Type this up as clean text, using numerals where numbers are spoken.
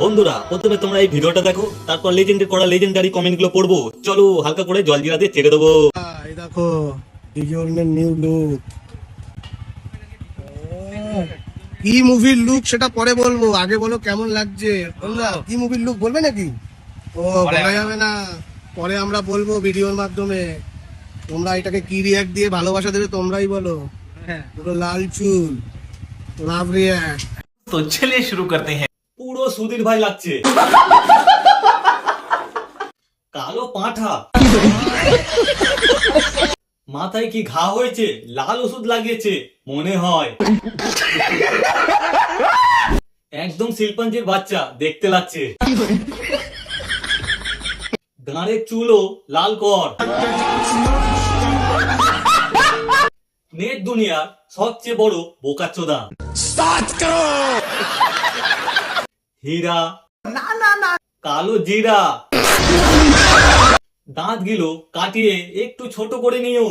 বন্ধুরা প্রথমে তোমরা এই ভিডিওটা দেখো, তারপর লেজেন্ডের করা লেজেন্ডারি কমেন্টগুলো পড়বো। চলো হালকা করে জলজিরা দিয়ে ছেড়ে দেবো। এই দেখো ডিজনের নিউ লুক। কি মুভির লুক সেটা পরে বলবো, আগে বলো কেমন লাগছে। বন্ধুরা কি মুভির লুক বলবে নাকি? ও বলা যাবে না, পরে আমরা বলবো ভিডিওর মাধ্যমে। তোমরা এটাকে কি রিয়াক্ট দিয়ে ভালোবাসা দেবে তোমরাই বলো। পুরো লাল চুল, লাভ রিয়াক্ট। तो चलिए शुरू करते हैं। পুরো সুধীর ভাই লাগছে। কালো পাঁঠা, মাথায় কি ঘা হয়েছে, লাল ওষুধ লাগিয়েছে মনে হয়। একদম শিল্পাঞ্জির বাচ্চা দেখতে লাগছে। দাঁড়ের চুলও লাল কর। নেট দুনিয়ার সবচেয়ে বড় বোকাচোদা। হীরা কালো জিরা, দাঁত গুলো কাটিয়ে একটু ছোট করে নিও।